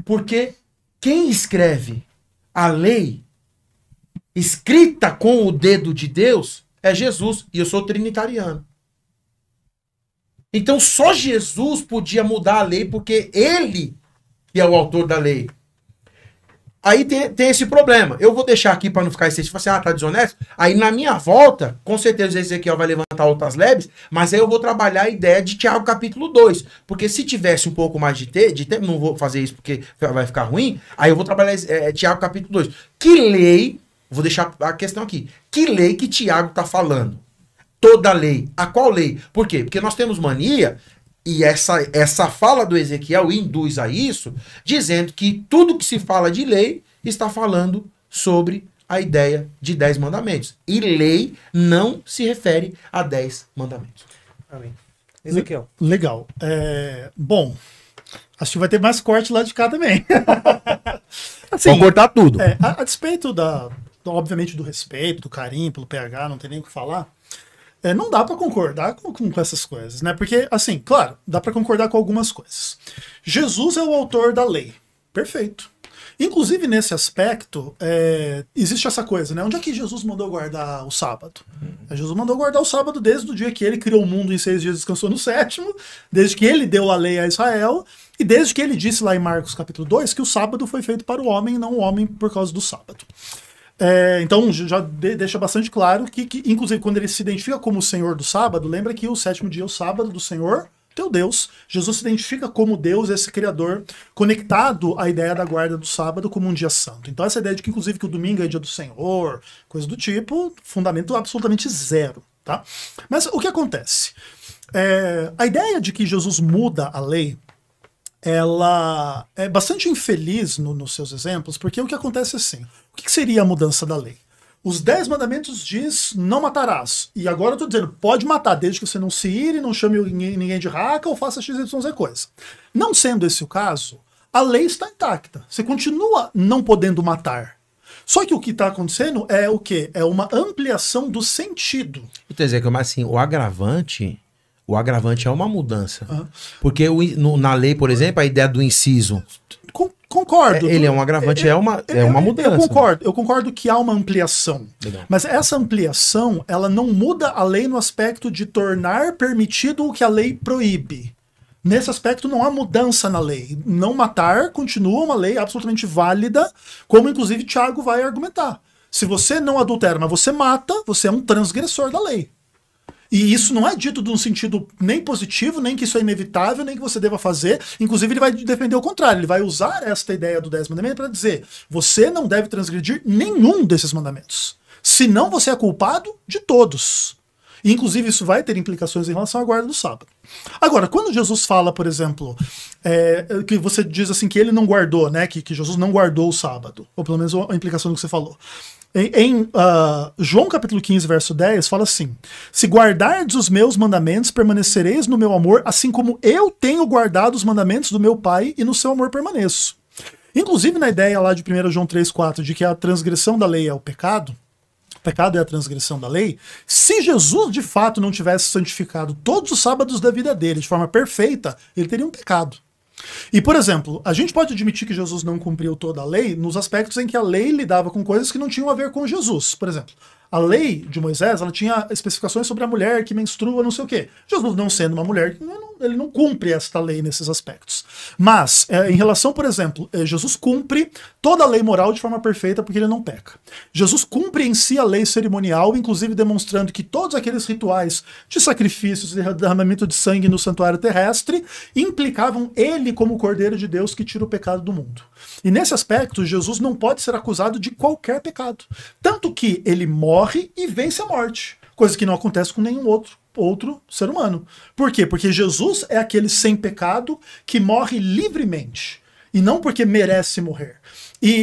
Porque quem escreve a lei escrita com o dedo de Deus é Jesus. E eu sou trinitariano. Então só Jesus podia mudar a lei, porque ele que é o autor da lei. Aí tem esse problema. Eu vou deixar aqui para não ficar excessivo, assim, tá desonesto. Aí na minha volta, com certeza Ezequiel vai levantar outras lebres, mas aí eu vou trabalhar a ideia de Tiago capítulo 2. Porque se tivesse um pouco mais de tempo, não vou fazer isso porque vai ficar ruim, aí eu vou trabalhar Tiago capítulo 2. Que lei, vou deixar a questão aqui, que lei que Tiago está falando? Toda lei. A qual lei? Por quê? Porque nós temos mania, e essa fala do Ezequiel induz a isso, dizendo que tudo que se fala de lei está falando sobre a ideia de 10 mandamentos. E lei não se refere a 10 mandamentos. Amém. Ezequiel. Legal. Bom, acho que vai ter mais corte lá de cá também. Assim, vamos cortar tudo. A despeito obviamente, do respeito, do carinho pelo PH, não tem nem o que falar. Não dá pra concordar com essas coisas, né? Porque, assim, claro, dá pra concordar com algumas coisas. Jesus é o autor da lei. Perfeito. Inclusive, nesse aspecto, existe essa coisa, né? Onde é que Jesus mandou guardar o sábado? Jesus mandou guardar o sábado desde o dia que ele criou o mundo em 6 dias e descansou no 7º, desde que ele deu a lei a Israel, e desde que ele disse lá em Marcos capítulo 2 que o sábado foi feito para o homem e não o homem por causa do sábado. Então já deixa bastante claro que, inclusive, quando ele se identifica como o Senhor do sábado, lembra que o 7º dia é o sábado do Senhor, teu Deus. Jesus se identifica como Deus, esse Criador, conectado à ideia da guarda do sábado como um dia santo. Então essa ideia de que, inclusive, que o domingo é dia do Senhor, coisa do tipo, fundamento absolutamente zero, tá? Mas o que acontece? A ideia de que Jesus muda a lei, ela é bastante infeliz nos seus exemplos, porque o que acontece é assim. O que seria a mudança da lei? Os 10 mandamentos diz não matarás. E agora eu estou dizendo, pode matar, desde que você não se ire, não chame ninguém de raca ou faça XYZ coisa. Não sendo esse o caso, a lei está intacta. Você continua não podendo matar. Só que o que está acontecendo é o quê? É uma ampliação do sentido. Quer dizer, mas assim, o agravante é uma mudança. Porque na lei, por exemplo, a ideia do inciso... Concordo. Ele é um agravante, é uma mudança. Eu concordo que há uma ampliação. Legal. Mas essa ampliação, ela não muda a lei no aspecto de tornar permitido o que a lei proíbe. Nesse aspecto não há mudança na lei. Não matar continua uma lei absolutamente válida, como inclusive Tiago vai argumentar. Se você não adultera, mas você mata, você é um transgressor da lei. E isso não é dito de um sentido nem positivo, nem que isso é inevitável, nem que você deva fazer. Inclusive, ele vai defender o contrário. Ele vai usar esta ideia do 10 mandamentos para dizer: você não deve transgredir nenhum desses mandamentos. Senão você é culpado de todos. E, inclusive, isso vai ter implicações em relação à guarda do sábado. Agora, quando Jesus fala, por exemplo, que você diz assim que ele não guardou, né? Que Jesus não guardou o sábado. Ou pelo menos a implicação do que você falou. Em João capítulo 15, verso 10, fala assim: se guardardes os meus mandamentos, permanecereis no meu amor, assim como eu tenho guardado os mandamentos do meu Pai e no seu amor permaneço. Inclusive na ideia lá de 1 João 3,4 de que a transgressão da lei é o pecado é a transgressão da lei, se Jesus de fato não tivesse santificado todos os sábados da vida dele de forma perfeita, ele teria um pecado. E, por exemplo, a gente pode admitir que Jesus não cumpriu toda a lei nos aspectos em que a lei lidava com coisas que não tinham a ver com Jesus. Por exemplo, a lei de Moisés, ela tinha especificações sobre a mulher que menstrua, não sei o quê. Jesus, não sendo uma mulher, ele não cumpre esta lei nesses aspectos. Mas, em relação, por exemplo, Jesus cumpre toda a lei moral de forma perfeita porque ele não peca. Jesus cumpre em si a lei cerimonial, inclusive demonstrando que todos aqueles rituais de sacrifícios e derramamento de sangue no santuário terrestre implicavam ele como o Cordeiro de Deus que tira o pecado do mundo. E nesse aspecto, Jesus não pode ser acusado de qualquer pecado. Tanto que ele morre e vence a morte. Coisa que não acontece com nenhum outro ser humano. Por quê? Porque Jesus é aquele sem pecado que morre livremente. E não porque merece morrer. E